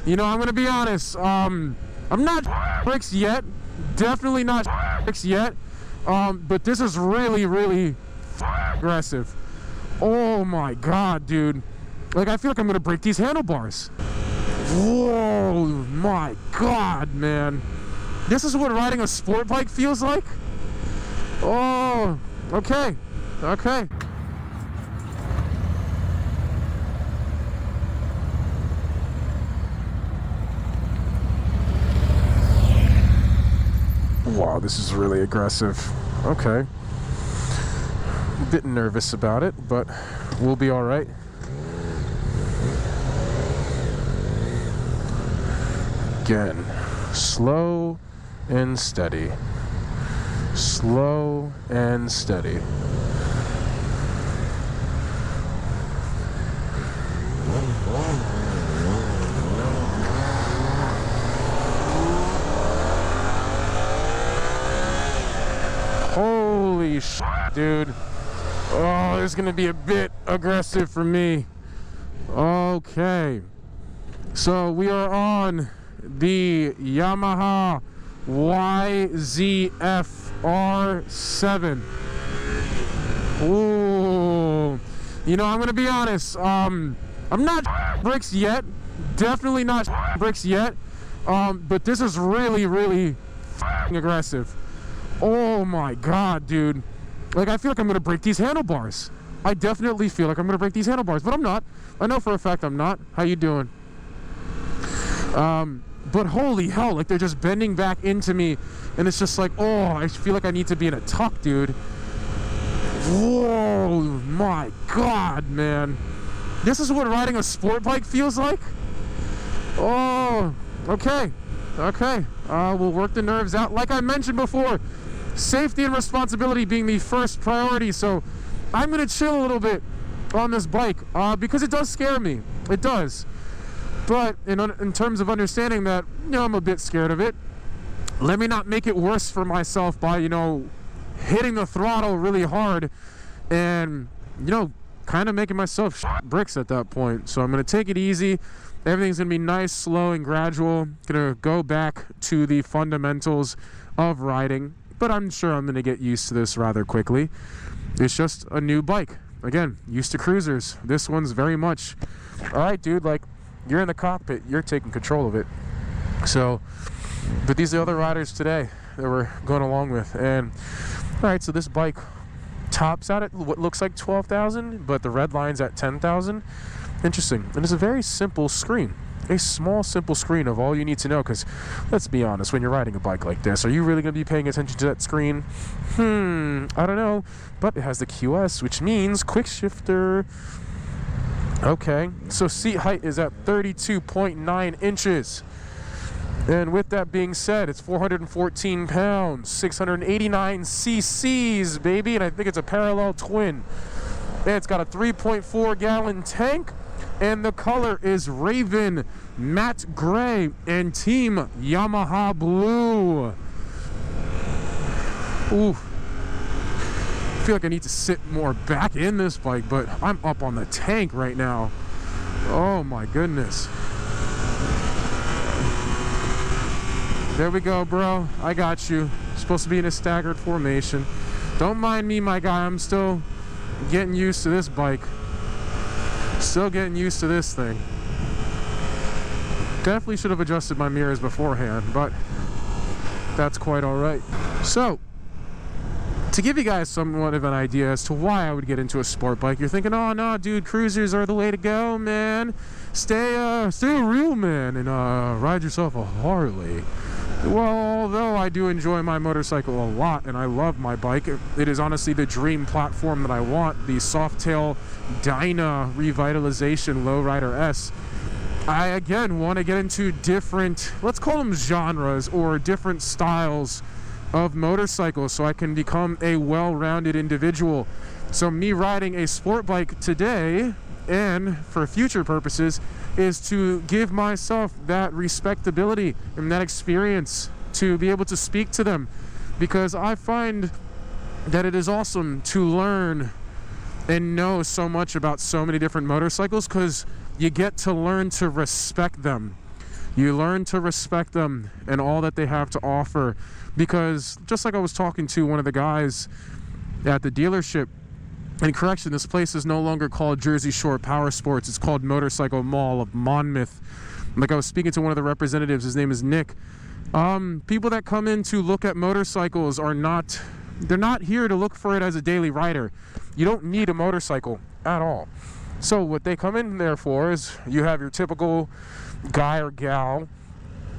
You know, I'm gonna be honest. I'm not bricks yet. Definitely not bricks yet. But this is really, really aggressive. Oh my god, dude. Like, I feel like I'm gonna break these handlebars. Whoa, my god, man. This is what riding a sport bike feels like? Oh, okay. Okay. Wow, this is really aggressive. Okay. A bit nervous about it, but we'll be all right. Again, slow and steady. Slow and steady. Holy shit, dude. Oh, this is gonna be a bit aggressive for me. Okay. So we are on the Yamaha YZF-R7. Ooh. You know, I'm gonna be honest. I'm not bricks yet. Definitely not bricks yet. But this is really, really aggressive. Oh my god, dude. Like, I feel like I'm gonna break these handlebars. I definitely feel like I'm gonna break these handlebars, but I'm not. I know for a fact I'm not. How you doing? But holy hell, like, they're just bending back into me, and it's just like, oh, I feel like I need to be in a tuck, dude. Whoa, my god, man. This is what riding a sport bike feels like? Oh, okay. Okay. We'll work the nerves out. Like I mentioned before, safety and responsibility being the first priority, so I'm gonna chill a little bit on this bike, because it does scare me. It does. But in terms of understanding that, you know, I'm a bit scared of it, let me not make it worse for myself by, you know, hitting the throttle really hard and, you know, kind of making myself bricks at that point. So I'm going to take it easy. Everything's going to be nice, slow, and gradual. Going to go back to the fundamentals of riding, but I'm sure I'm going to get used to this rather quickly. It's just a new bike. Again, used to cruisers. This one's very much, all right, dude, like, you're in the cockpit, you're taking control of it. So, but these are the other riders today that we're going along with. And all right, so this bike tops out at what looks like 12,000, but the red line's at 10,000. Interesting. And it's a very simple screen, a small, simple screen of all you need to know. Because let's be honest, when you're riding a bike like this, are you really going to be paying attention to that screen? I don't know. But it has the QS, which means quick shifter. Okay, so seat height is at 32.9 inches. And with that being said, it's 414 pounds, 689 cc's, baby. And I think it's a parallel twin. And it's got a 3.4 gallon tank. And the color is Raven Matte Gray and Team Yamaha Blue. Ooh. I feel like I need to sit more back in this bike, but I'm up on the tank right now. Oh my goodness. There we go, bro. I got you. Supposed to be in a staggered formation. Don't mind me, my guy. I'm still getting used to this bike. Still getting used to this thing. Definitely should have adjusted my mirrors beforehand, but that's quite all right. So, to give you guys somewhat of an idea as to why I would get into a sport bike, you're thinking, oh no, dude, cruisers are the way to go, man. Stay a real man and ride yourself a Harley. Well, although I do enjoy my motorcycle a lot and I love my bike, it is honestly the dream platform that I want, the Softail Dyna Revitalization Lowrider S. I, again, want to get into different, let's call them genres or different styles of motorcycles so I can become a well-rounded individual. So me riding a sport bike today and for future purposes is to give myself that respectability and that experience to be able to speak to them, because I find that it is awesome to learn and know so much about so many different motorcycles, because you get to learn to respect them. You learn to respect them and all that they have to offer, because just like I was talking to one of the guys at the dealership, and correction, this place is no longer called Jersey Shore Power Sports, it's called Motorcycle Mall of Monmouth. Like I was speaking to one of the representatives, his name is Nick. People that come in to look at motorcycles are not, they're not here to look for it as a daily rider. You don't need a motorcycle at all. So what they come in there for is, you have your typical guy or gal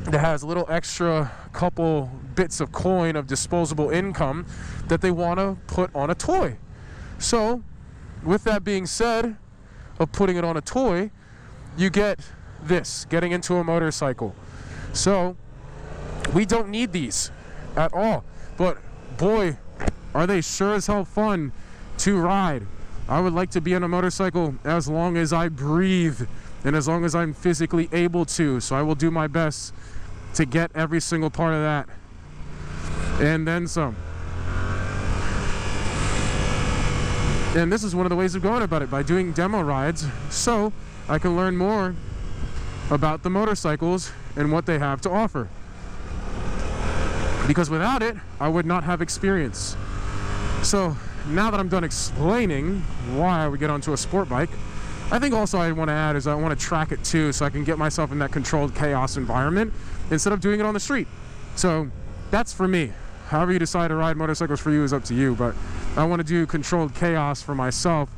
that has a little extra couple bits of coin of disposable income that they want to put on a toy. So with that being said, of putting it on a toy, you get this, getting into a motorcycle. So we don't need these at all, but boy, are they sure as hell fun to ride. I would like to be on a motorcycle as long as I breathe and as long as I'm physically able to, so I will do my best to get every single part of that and then some. And this is one of the ways of going about it, by doing demo rides, so I can learn more about the motorcycles and what they have to offer. Because without it, I would not have experience. So now that I'm done explaining why I would get onto a sport bike, I think also I want to add is I want to track it too, so I can get myself in that controlled chaos environment instead of doing it on the street. So that's for me. However you decide to ride motorcycles for you is up to you, but I want to do controlled chaos for myself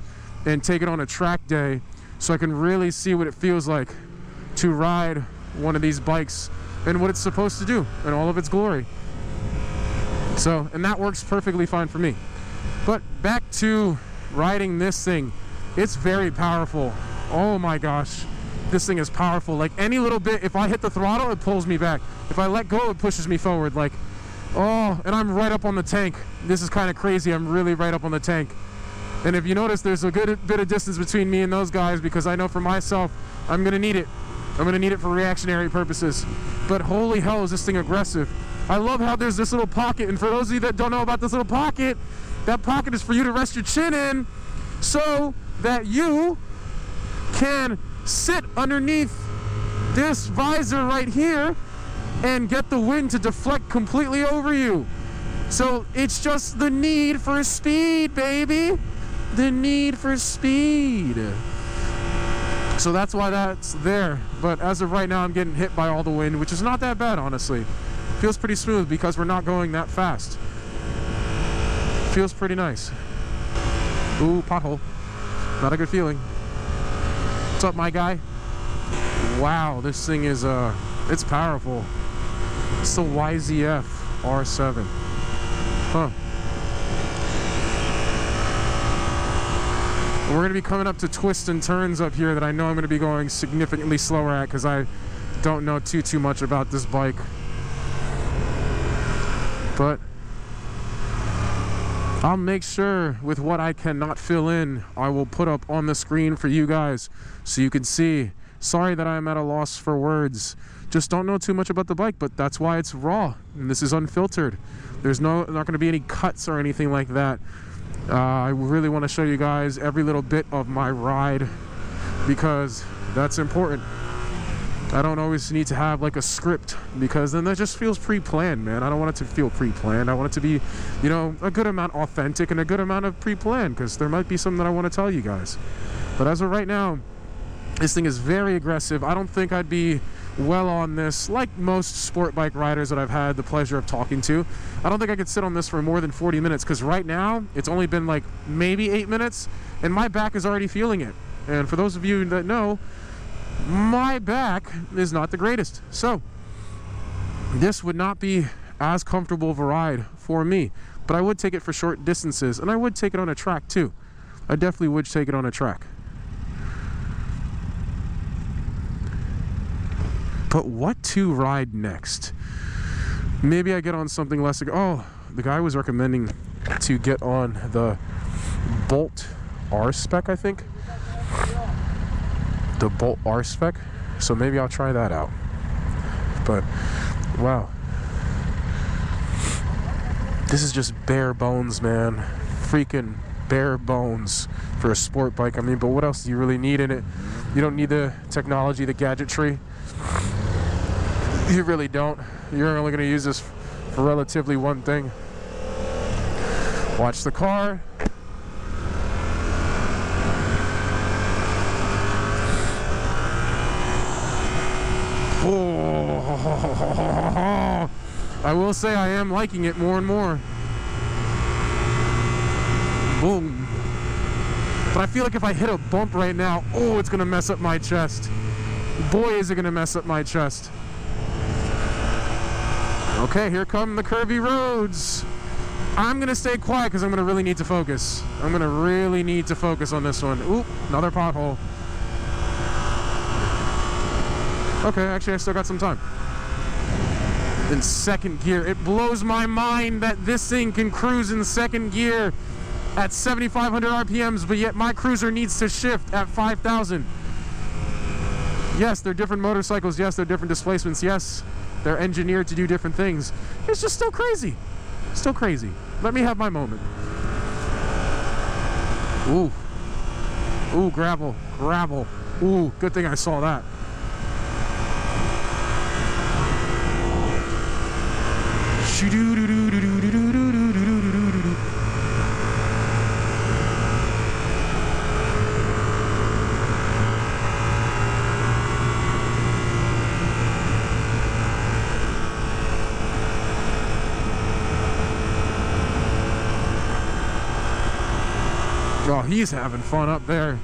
and take it on a track day so I can really see what it feels like to ride one of these bikes and what it's supposed to do in all of its glory. So, and that works perfectly fine for me. But back to riding this thing. It's very powerful. Oh my gosh, this thing is powerful. Like any little bit, if I hit the throttle, it pulls me back. If I let go, it pushes me forward. Like, oh, and I'm right up on the tank. This is kind of crazy. I'm really right up on the tank. And if you notice, there's a good bit of distance between me and those guys, because I know for myself, I'm gonna need it. I'm gonna need it for reactionary purposes. But holy hell, is this thing aggressive. I love how there's this little pocket, and for those of you that don't know about this little pocket, that pocket is for you to rest your chin in so that you can sit underneath this visor right here and get the wind to deflect completely over you. So it's just the need for speed, baby. The need for speed. So that's why that's there. But as of right now, I'm getting hit by all the wind, which is not that bad, honestly. Feels pretty smooth because we're not going that fast. Feels pretty nice. Ooh, pothole. Not a good feeling. What's up, my guy? Wow, this thing is, it's powerful. It's the YZF-R7. Huh. We're going to be coming up to twists and turns up here that I know I'm going to be going significantly slower at because I don't know too much about this bike. But I'll make sure with what I cannot fill in, I will put up on the screen for you guys so you can see. Sorry that I'm at a loss for words. Just don't know too much about the bike, but that's why it's raw and this is unfiltered. There's not going to be any cuts or anything like that. I really want to show you guys every little bit of my ride because that's important. I don't always need to have like a script because then that just feels pre-planned, man. I don't want it to feel pre-planned. I want it to be, you know, a good amount authentic and a good amount of pre-planned because there might be something that I want to tell you guys. But as of right now, this thing is very aggressive. I don't think I'd be well on this, like most sport bike riders that I've had the pleasure of talking to. I don't think I could sit on this for more than 40 minutes because right now it's only been like maybe 8 minutes and my back is already feeling it. And for those of you that know, my back is not the greatest. So this would not be as comfortable of a ride for me, but I would take it for short distances and I would take it on a track too. I definitely would take it on a track. But what to ride next? Maybe I get on something less. Oh, the guy was recommending to get on the Bolt R spec, I think. The Bolt R spec. So maybe I'll try that out. But wow, this is just bare bones, man. Freaking bare bones for a sport bike. I mean, but what else do you really need in it? You don't need the technology, the gadgetry. You really don't. You're only going to use this for relatively one thing. Watch the car. Oh, I will say I am liking it more and more. Boom. But I feel like if I hit a bump right now, oh, it's going to mess up my chest. Boy, is it going to mess up my chest. Okay, here come the curvy roads. I'm going to stay quiet because I'm going to really need to focus. I'm going to really need to focus on this one. Oop, another pothole. Okay, actually, I still got some time. In second gear. It blows my mind that this thing can cruise in second gear at 7,500 RPMs, but yet my cruiser needs to shift at 5,000. Yes, they're different motorcycles. Yes, they're different displacements. Yes, they're engineered to do different things. It's just still crazy. Still crazy. Let me have my moment. Ooh. Ooh, gravel. Gravel. Ooh, good thing I saw that. Oh, he's having fun up there.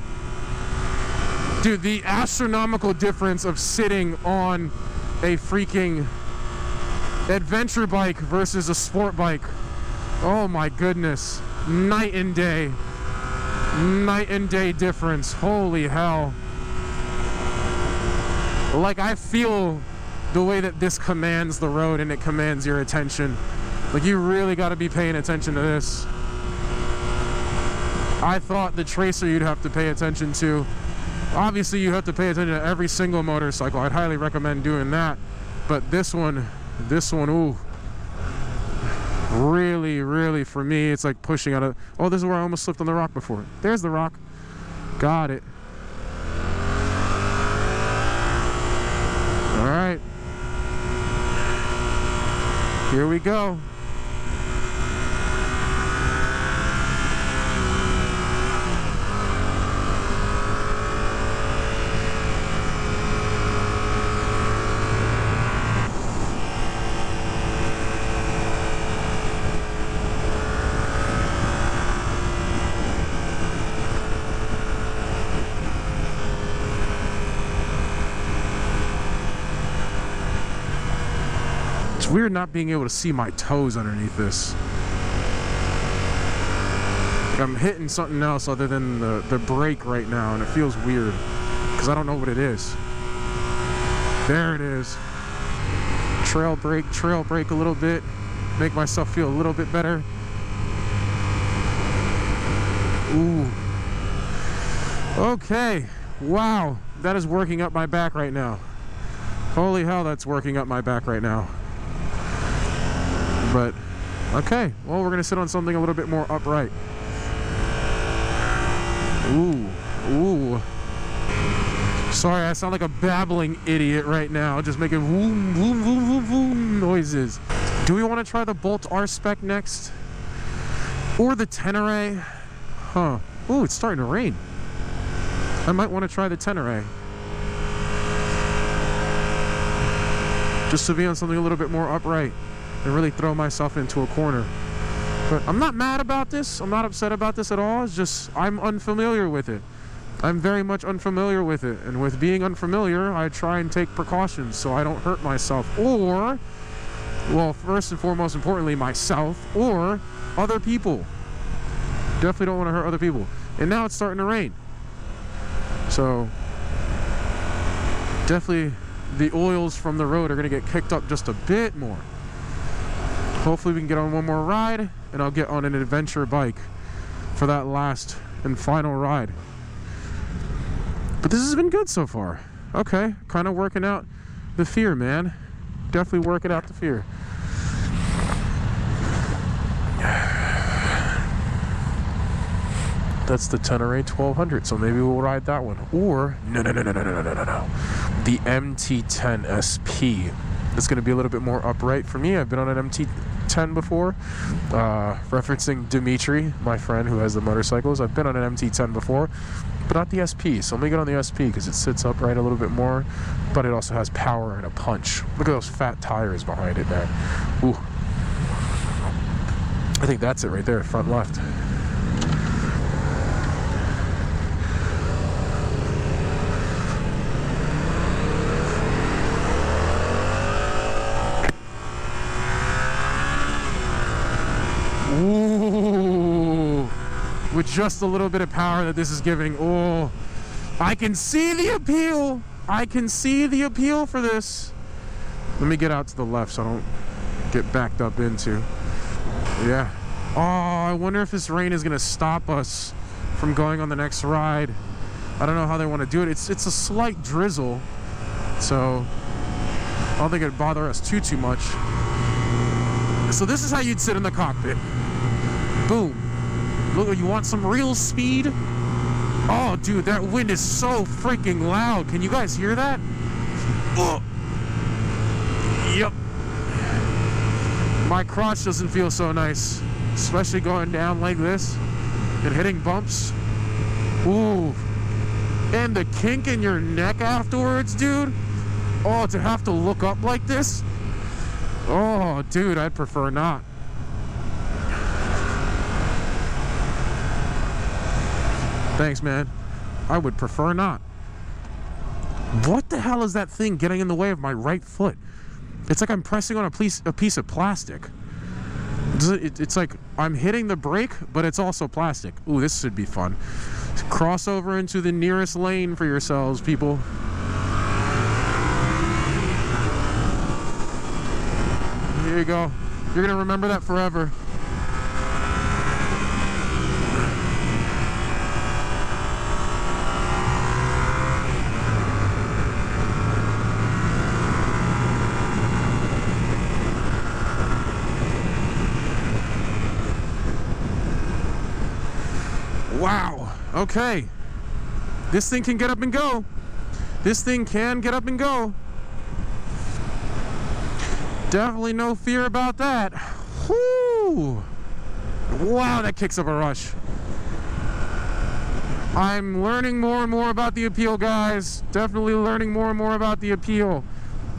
Dude, the astronomical difference of sitting on a freaking adventure bike versus a sport bike. Oh my goodness. Night and day. Night and day difference. Holy hell. Like, I feel the way that this commands the road and it commands your attention. Like, you really got to be paying attention to this. I thought the Tracer you'd have to pay attention to. Obviously, you have to pay attention to every single motorcycle. I'd highly recommend doing that. But this one, ooh. Really, really, for me, it's like pushing out of... Oh, this is where I almost slipped on the rock before. There's the rock. Got it. All right. Here we go. It's weird not being able to see my toes underneath this. Like, I'm hitting something else other than the brake right now, and it feels weird because I don't know what it is. There it is. Trail brake a little bit, make myself feel a little bit better. Ooh. Okay. Wow. That is working up my back right now. Holy hell, that's working up my back right now. But, okay. Well, we're going to sit on something a little bit more upright. Ooh. Ooh. Sorry, I sound like a babbling idiot right now. Just making boom, boom, boom, boom, boom noises. Do we want to try the Bolt R-Spec next? Or the Tenere? Huh. Ooh, it's starting to rain. I might want to try the Tenere. Just to be on something a little bit more upright and really throw myself into a corner. But I'm not mad about this. I'm not upset about this at all. It's just I'm unfamiliar with it. I'm very much unfamiliar with it. And with being unfamiliar, I try and take precautions so I don't hurt myself. Or, well, first and foremost, importantly, myself or other people. Definitely don't want to hurt other people. And now it's starting to rain. So, definitely the oils from the road are going to get kicked up just a bit more. Hopefully we can get on one more ride, and I'll get on an adventure bike for that last and final ride. But this has been good so far. Okay, kind of working out the fear, man. Definitely working out the fear. That's the Tenere 1200, so maybe we'll ride that one. Or, no. The MT10 SP. It's going to be a little bit more upright for me. I've been on an MT10 before, referencing Dimitri, my friend who has the motorcycles. I've been on an MT10 before, but not the SP. So let me get on the SP because it sits upright a little bit more, but it also has power and a punch. Look at those fat tires behind it, man. Ooh. I think that's it right there, front left. Ooh, with just a little bit of power that this is giving. Oh, I can see the appeal. I can see the appeal for this. Let me get out to the left so I don't get backed up into. Yeah. Oh, I wonder if this rain is going to stop us from going on the next ride. I don't know how they want to do it. It's a slight drizzle, so I don't think it'd bother us too much. So this is how you'd sit in the cockpit. Boom. Look, you want some real speed? Oh, dude, that wind is so freaking loud. Can you guys hear that? Oh. Yep. My crotch doesn't feel so nice, especially going down like this and hitting bumps. Ooh. And the kink in your neck afterwards, dude. Oh, to have to look up like this. Oh, dude, I'd prefer not. Thanks, man. I would prefer not. What the hell is that thing getting in the way of my right foot? It's like I'm pressing on a piece of plastic. It's like I'm hitting the brake, but it's also plastic. Ooh, this should be fun. Cross over into the nearest lane for yourselves, people. Here you go. You're gonna remember that forever. Wow. Okay. This thing can get up and go. This thing can get up and go. Definitely no fear about that. Whoo! Wow, that kicks up a rush. I'm learning more and more about the appeal, guys. Definitely learning more and more about the appeal.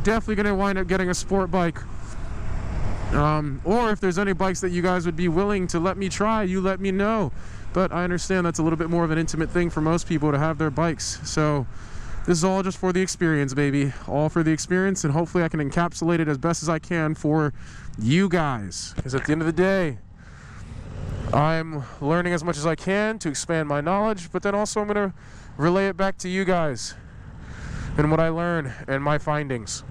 Definitely going to wind up getting a sport bike. Or if there's any bikes that you guys would be willing to let me try, you let me know. But I understand that's a little bit more of an intimate thing for most people to have their bikes. So this is all just for the experience, baby. All for the experience, and hopefully I can encapsulate it as best as I can for you guys. Because at the end of the day, I'm learning as much as I can to expand my knowledge, but then also I'm going to relay it back to you guys and what I learn and my findings.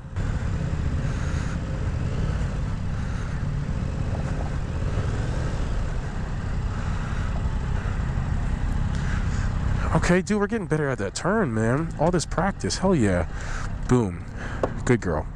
Okay, dude, we're getting better at that turn, man. All this practice, hell yeah. Boom. Good girl.